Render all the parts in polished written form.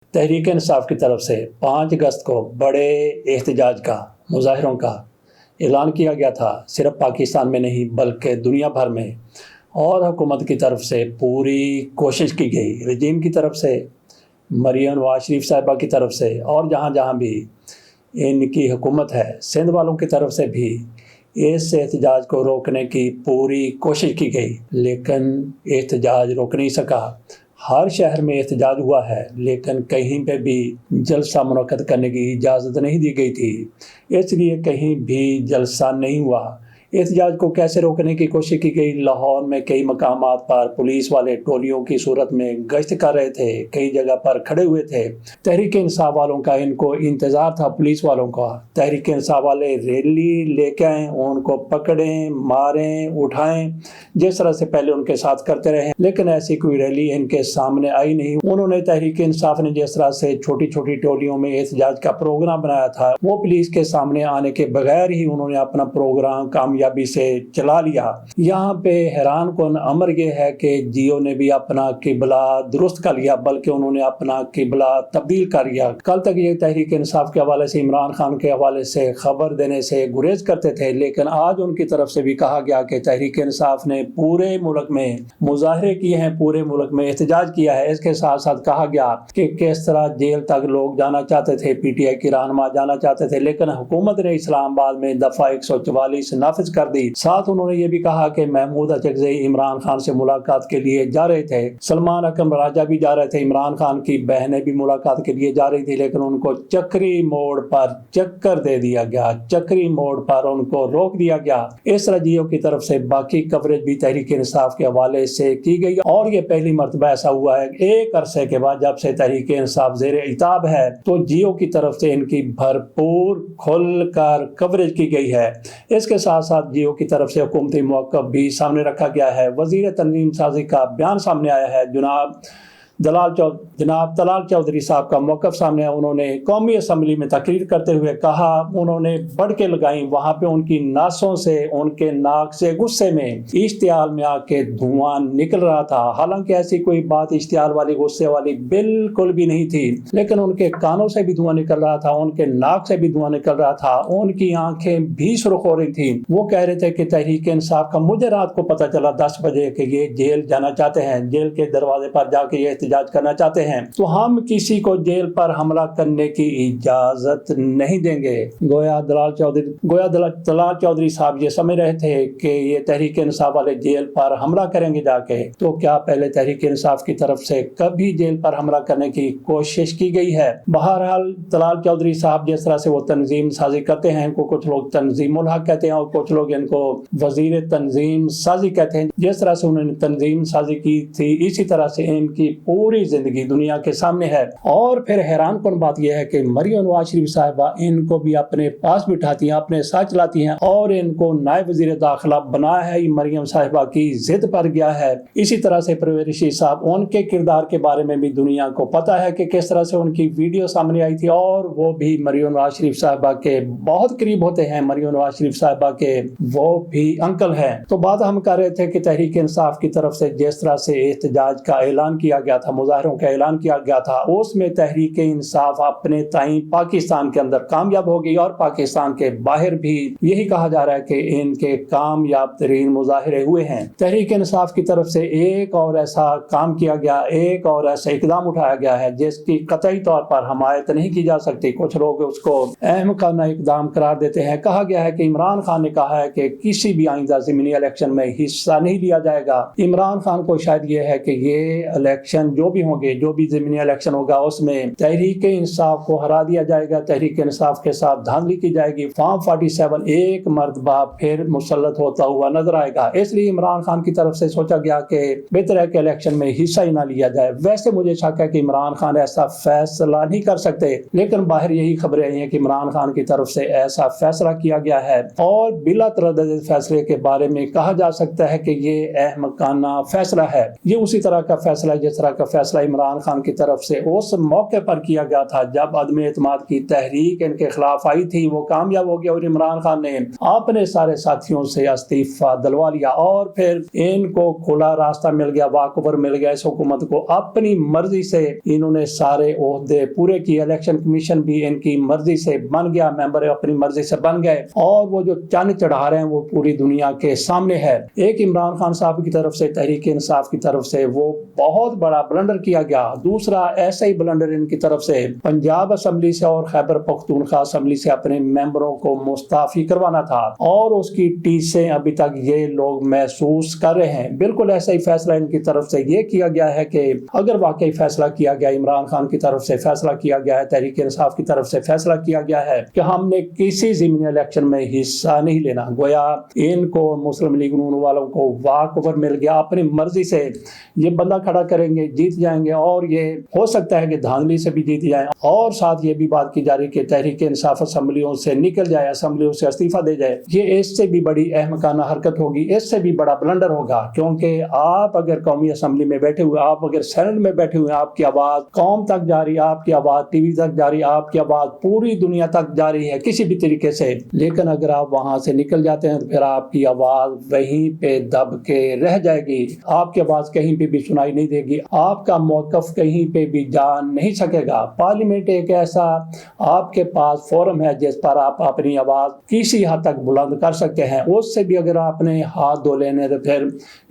تحریک انصاف کی طرف سے 5 اگست کو بڑے احتجاج کا مظاہروں کا اعلان کیا گیا تھا، صرف پاکستان میں نہیں بلکہ دنیا بھر میں، اور حکومت کی طرف سے پوری کوشش کی گئی، رجیم کی طرف سے، مریم نواز شریف صاحبہ کی طرف سے، اور جہاں جہاں بھی ان کی حکومت ہے، سندھ والوں کی طرف سے بھی اس احتجاج کو روکنے کی پوری کوشش کی گئی، لیکن احتجاج روک نہیں سکا۔ ہر شہر میں احتجاج ہوا ہے، لیکن کہیں پہ بھی جلسہ منعقد کرنے کی اجازت نہیں دی گئی تھی، اس لیے کہیں بھی جلسہ نہیں ہوا۔ احتجاج کو کیسے روکنے کی کوشش کی گئی؟ لاہور میں کئی مقامات پر پولیس والے ٹولیوں کی صورت میں گشت کر رہے تھے، کئی جگہ پر کھڑے ہوئے تھے۔ تحریک انصاف والوں کا ان کو انتظار تھا، پولیس والوں کا۔ تحریک انصاف والے ریلی لے کے آئیں، ان کو پکڑیں، ماریں، اٹھائیں، جس طرح سے پہلے ان کے ساتھ کرتے رہے، لیکن ایسی کوئی ریلی ان کے سامنے آئی نہیں۔ انہوں نے تحریک انصاف نے جس طرح سے چھوٹی چھوٹی ٹولیوں میں احتجاج کا پروگرام بنایا تھا، وہ پولیس کے سامنے آنے کے بغیر ہی انہوں نے اپنا پروگرام کامیابی سے چلا لیا۔ یہاں پہ حیران کن امر یہ ہے کہ جیو نے بھی اپنا قبلہ درست کر لیا، بلکہ انہوں نے اپنا قبلہ تبدیل کر لیا۔ کل تک یہ تحریک انصاف کے حوالے سے، عمران خان کے حوالے سے خبر دینے سے گریز کرتے تھے، لیکن آج ان کی طرف سے بھی کہا گیا کہ تحریک انصاف نے پورے ملک میں مظاہرے کیے ہیں، پورے ملک میں احتجاج کیا ہے۔ اس کے ساتھ ساتھ کہا گیا کہ کس طرح جیل تک لوگ جانا چاہتے تھے، پی ٹی آئی کی رہنما جانا چاہتے تھے، لیکن حکومت نے اسلام آباد میں دفعہ 144 نافذ کر دی۔ ساتھ انہوں نے یہ بھی کہا کہ محمود اچکزئی عمران خان سے ملاقات کے لیے جا رہے تھے، سلمان اکرم راجہ بھی جا رہے تھے، عمران خان کی بہنیں بھی ملاقات کے لیے جا رہی تھی، لیکن ان کو چکری موڑ پر چکر دے دیا گیا، چکری موڑ پر ان کو روک دیا گیا۔ اس طرح جیو کی طرف سے باقی کوریج بھی تحریک انصاف کے حوالے سے کی گئی، اور یہ پہلی مرتبہ ایسا ہوا ہے ایک عرصے کے بعد جب سے تحریک انصاف زیر عتاب ہے تو جیو کی طرف سے ان کی بھرپور کھل کر کوریج کی گئی ہے۔ اس کے ساتھ ساتھ جیو کی طرف سے حکومتی موقف بھی سامنے رکھا گیا ہے۔ وزیر تنظیم سازی کا بیان سامنے آیا ہے، جناب طلال چودھری صاحب کا موقف سامنے ہے۔ انہوں نے قومی اسمبلی میں تقریر کرتے ہوئے کہا، انہوں نے بڑھ کے لگائیں، وہاں پہ ان کی ناسوں سے، ان کے ناک سے غصے میں اشتعال میں آ کے دھواں نکل رہا تھا۔ حالانکہ ایسی کوئی بات اشتعال والی، غصے والی بالکل بھی نہیں تھی، لیکن ان کے کانوں سے بھی دھواں نکل رہا تھا، ان کے ناک سے بھی دھواں نکل رہا تھا، ان کی آنکھیں بھی سرخ ہو رہی تھی۔ وہ کہہ رہے تھے کہ تحریک انصاف کا، مجھے رات کو پتہ چلا 10 بجے کہ یہ جیل جانا چاہتے ہیں، جیل کے دروازے پر جا کے یہ احتجاج کرنا چاہتے ہیں، تو ہم کسی کو جیل پر حملہ کرنے کی اجازت نہیں دیں گے۔ گویا طلال چودھری صاحب یہ سمجھ رہے تھے کہ یہ تحریک انصاف والے جیل پر حملہ کریں گے جا کے، تو کیا پہلے تحریک انصاف کی طرف سے کبھی جیل پر حملہ کرنے کی کوشش کی گئی ہے؟ بہرحال طلال چودھری صاحب جس طرح سے وہ تنظیم سازی کرتے ہیں، ان کو کچھ لوگ تنظیم الحق کہتے ہیں اور کچھ لوگ ان کو وزیر تنظیم سازی کہتے ہیں۔ جس طرح سے انہوں نے تنظیم سازی کی تھی، اسی طرح سے ان کی پوری زندگی دنیا کے سامنے ہے۔ اور پھر حیران کن بات یہ ہے کہ مریم نواز شریف صاحبہ ان کو بھی اپنے پاس بٹھاتی ہیں، اپنے ساتھ چلاتی ہیں، اور ان کو نائب وزیر داخلہ بنایا ہے۔ مریم صاحبہ کی ضد پر گیا ہے۔ اسی طرح سے پرویز رشید صاحب، ان کے کردار کے بارے میں بھی دنیا کو پتہ ہے کہ کس طرح سے ان کی ویڈیو سامنے آئی تھی، اور وہ بھی مریم نواز شریف صاحبہ کے بہت قریب ہوتے ہیں، مریم نواز شریف صاحبہ کے وہ بھی انکل ہیں۔ تو بات ہم کر رہے تھے کہ تحریک انصاف کی طرف سے جس طرح سے احتجاج کا اعلان کیا گیا تھا، مظاہروں کا اعلان کیا گیا تھا، اس میں تحریک انصاف اپنے تائیں پاکستان کے اندر کامیاب ہو گئی، اور پاکستان کے باہر بھی یہی کہا جا رہا ہے کہ ان کے کامیاب ترین مظاہرے ہوئے ہیں۔ تحریک انصاف کی طرف سے ایک اور ایسا کام کیا گیا، ایک اور ایسا اقدام اٹھایا گیا ہے جس کی قطعی طور پر حمایت نہیں کی جا سکتی۔ کچھ لوگ اس کو اہم کارنہ اقدام قرار دیتے ہیں۔ کہا گیا ہے کہ عمران خان نے کہا ہے کہ کسی بھی آئندہ ضمنی الیکشن میں حصہ نہیں لیا جائے گا۔ عمران خان کو شاید یہ ہے کہ یہ الیکشن جو بھی ہوں گے، جو بھی ضمنی الیکشن ہوگا، اس میں تحریک انصاف کو ہرا دیا جائے گا، تحریک انصاف کے ساتھ دھاندلی کی جائے گی، فارم 47 ایک مرتبہ پھر مسلط ہوتا ہوا نظر آئے گا۔ اس لیے عمران خان کی طرف سے سوچا گیا کہ بہتر ہے کہ الیکشن میں حصہ ہی نہ لیا جائے۔ ویسے مجھے شک ہے کہ عمران خان ایسا فیصلہ نہیں کر سکتے، لیکن باہر یہی خبریں آئی ہیں کہ عمران خان کی طرف سے ایسا فیصلہ کیا گیا ہے، اور بلا تردد فیصلے کے بارے میں کہا جا سکتا ہے کہ یہ احمقانہ فیصلہ ہے۔ یہ اسی طرح کا فیصلہ ہے جس طرح کا فیصلہ عمران خان کی طرف سے اس موقع پر کیا گیا تھا جب عدم اعتماد کی تحریک ان کے خلاف آئی تھی، وہ کامیاب ہو گیا اور عمران خان نے اپنے سارے ساتھیوں سے استعفیٰ دلوا لیا اور پھر ان کو کھلا راستہ مل گیا، واک اوور مل گیا اس حکومت کو۔ اپنی مرضی سے انہوں نے سارے عہدے پورے کیے، الیکشن کمیشن بھی ان کی مرضی سے بن گیا، ممبر اپنی مرضی سے بن گئے، اور وہ جو چند چڑھا رہے ہیں وہ پوری دنیا کے سامنے ہے۔ ایک عمران خان صاحب کی طرف سے، تحریک انصاف کی طرف سے وہ بہت بڑا بلنڈر کیا گیا۔ دوسرا ایسا ہی بلنڈر ان کی طرف سے پنجاب اسمبلی سے اور خیبر پختونخوا اسمبلی سے اپنے ممبروں کو مستعفی کروانا تھا، اور اس کی ٹیسیں ابھی تک یہ لوگ محسوس کر رہے ہیں۔ بالکل ایسا ہی فیصلہ ان کی طرف سے یہ کیا گیا ہے کہ اگر واقعی فیصلہ کیا گیا، عمران خان کی طرف سے فیصلہ کیا گیا ہے، تحریک انصاف کی طرف سے فیصلہ کیا گیا ہے کہ ہم نے کسی ضمنی الیکشن میں حصہ نہیں لینا، گویا ان کو مسلم لیگ نون والوں کو واک اوور مل گیا، اپنی مرضی سے یہ بندہ کھڑا کریں گے، جیت جائیں گے، اور یہ ہو سکتا ہے کہ دھاندلی سے بھی جیت جائیں، اور ساتھ یہ بھی بات کی جا رہی کہ تحریک انصاف اسمبلیوں سے نکل جائے، اسمبلیوں سے استعفیٰ دے جائے۔ یہ اس سے بھی بڑی احمقانہ حرکت ہوگی، اس سے بھی بڑا بلنڈر ہوگا، کیونکہ آپ اگر قومی اسمبلی میں بیٹھے ہوئے، آپ اگر سینٹ میں بیٹھے ہوئے، آپ کی آواز قوم تک جاری، آپ کی آواز ٹی وی تک جاری، آپ کی آواز پوری دنیا تک جاری ہے کسی بھی طریقے سے، لیکن اگر آپ وہاں سے نکل جاتے ہیں تو پھر آپ کی آواز وہیں پہ دب کے رہ جائے گی، آپ کی آواز کہیں پہ بھی سنائی نہیں دے گی، آپ کا موقف کہیں پہ بھی جان نہیں سکے گا۔ پارلیمنٹ ایک ایسا آپ کے پاس فورم ہے جس پر آپ اپنی آواز کسی حد تک بلند کر سکتے ہیں، اس سے بھی اگر آپ نے ہاتھ دھو لینے تو پھر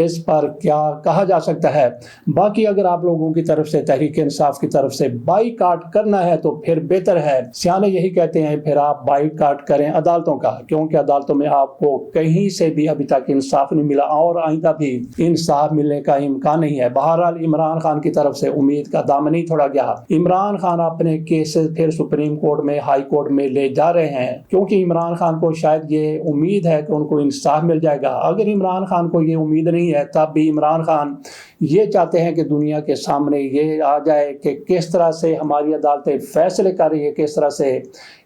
اس پر کیا کہا جا سکتا ہے۔ باقی اگر آپ لوگوں کی طرف سے، تحریک انصاف کی طرف سے بائی کاٹ کرنا ہے تو پھر بہتر ہے، سیانے یہی کہتے ہیں پھر آپ بائی کاٹ کریں عدالتوں کا، کیونکہ عدالتوں میں آپ کو کہیں سے بھی ابھی تک انصاف نہیں ملا اور آئندہ بھی انصاف ملنے کا امکان نہیں ہے۔ بہرحال عمران خان کی طرف سے امید کا دامن نہیں چھوڑا گیا، عمران خان اپنے کیسز پھر سپریم کورٹ میں، ہائی کورٹ میں لے جا رہے ہیں، کیونکہ عمران خان کو شاید یہ امید ہے کہ ان کو انصاف مل جائے گا۔ اگر عمران خان کو یہ امید نہیں ہے تب بھی عمران خان یہ چاہتے ہیں کہ دنیا کے سامنے یہ آ جائے کہ کس طرح سے ہماری عدالتیں فیصلے کر رہی ہے، کس طرح سے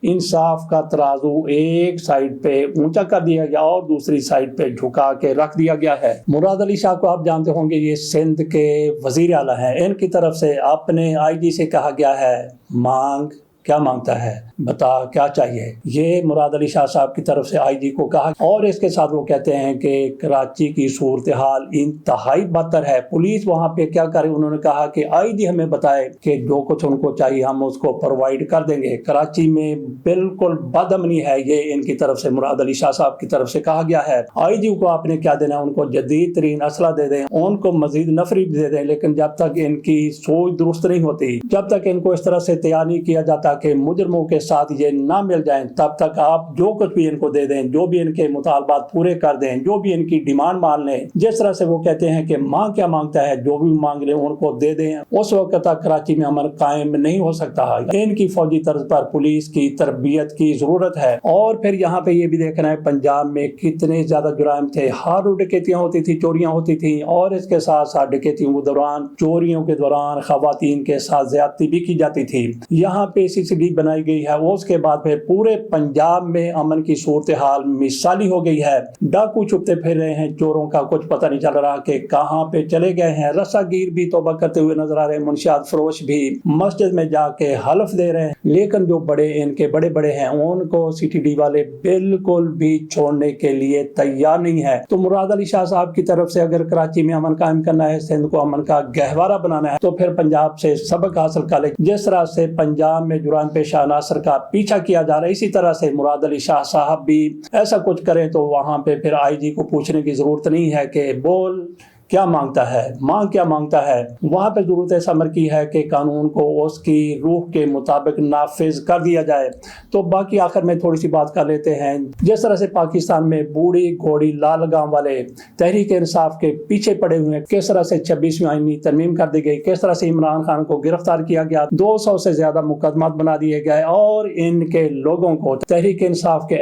انصاف کا ترازو ایک سائڈ پہ اونچا کر دیا گیا اور دوسری سائڈ پہ جھکا کے رکھ دیا گیا ہے۔ مراد علی شاہ کو آپ جانتے ہوں گے، یہ سندھ کے وزیر اعلیٰ ہیں، ان کی طرف سے اپنے آئی جی سے کہا گیا ہے مانگ کیا مانگتا ہے، بتا کیا چاہیے، یہ مراد علی شاہ صاحب کی طرف سے آئی جی کو کہا، اور اس کے ساتھ وہ کہتے ہیں کہ کراچی کی صورتحال انتہائی بدتر ہے، پولیس وہاں پہ کیا کرے، انہوں نے کہا کہ آئی جی ہمیں بتائے کہ جو کچھ ان کو چاہیے ہم اس کو پرووائڈ کر دیں گے، کراچی میں بالکل بد امنی ہے، یہ ان کی طرف سے مراد علی شاہ صاحب کی طرف سے کہا گیا ہے۔ آئی جی کو آپ نے کیا دینا ہے، ان کو جدید ترین اسلحہ دے دیں، ان کو مزید نفری بھی دے دیں، لیکن جب تک ان کی سوچ درست نہیں ہوتی، جب تک ان کو اس طرح سے تیار نہیں کیا جاتا کہ مجرموں کے ساتھ یہ نہ مل جائیں، تب تک آپ جو کچھ بھی ان کو دے دیں، جو بھی ان کے مطالبات پورے کر دیں، جو بھی ان کی ڈیمانڈ مان لیں، جس طرح سے وہ کہتے ہیں کہ ماں کیا مانگتا ہے، جو بھی مانگ لیں ان کو دے دیں، اس وقت تک کراچی میں امن قائم نہیں ہو سکتا۔ ان کی فوجی طرز پر پولیس کی تربیت کی ضرورت ہے، اور پھر یہاں پہ یہ بھی دیکھنا ہے پنجاب میں کتنے زیادہ جرائم تھے، ہر روز ڈکیتیاں ہوتی تھی، چوریاں ہوتی تھیں، اور اس کے ساتھ ساتھ ڈکیتیوں کے دوران، چوریوں کے دوران خواتین کے ساتھ زیادتی بھی کی جاتی تھی۔ یہاں پہ CCTV بنائی گئی ہے، اس کے بعد پھر پورے پنجاب میں امن کی صورتحال مثالی ہو گئی ہے، ڈاکو چھپتے پھر رہے ہیں، چوروں کا کچھ پتہ نہیں چل رہا کہ کہاں پہ چلے گئے ہیں، رسا گیر بھی توبہ کرتے ہوئے نظر آ رہے ہیں، منشیات فروش بھی مسجد میں جا کے حلف دے رہے ہیں، لیکن جو بڑے ان کے بڑے بڑے ہیں ان کو CTD والے بالکل بھی چھوڑنے کے لیے تیار نہیں ہے۔ تو مراد علی شاہ صاحب کی طرف سے اگر کراچی میں امن قائم کرنا ہے، سندھ کو امن کا گہوارہ بنانا ہے، تو پھر پنجاب سے سبق حاصل کر لے، جس طرح سے پنجاب میں جرائم پیشہ عناصر کا پیچھا کیا جا رہا ہے، اسی طرح سے مراد علی شاہ صاحب بھی ایسا کچھ کریں تو وہاں پہ پھر آئی جی کو پوچھنے کی ضرورت نہیں ہے کہ بول کیا مانگتا ہے، ماں کیا مانگتا ہے، وہاں پہ ضرورت اس امر کی ہے کہ قانون کو اس کی روح کے مطابق نافذ کر دیا جائے۔ تو باقی آخر میں تھوڑی سی بات کر لیتے ہیں، جس طرح سے پاکستان میں بوڑھی گھوڑی لال گاؤں والے تحریک انصاف کے پیچھے پڑے ہوئے ہیں، کس طرح سے 26ویں آئینی ترمیم کر دی گئی، کس طرح سے عمران خان کو گرفتار کیا گیا، 200 سے زیادہ مقدمات بنا دیے گئے، اور ان کے لوگوں کو، تحریک انصاف کے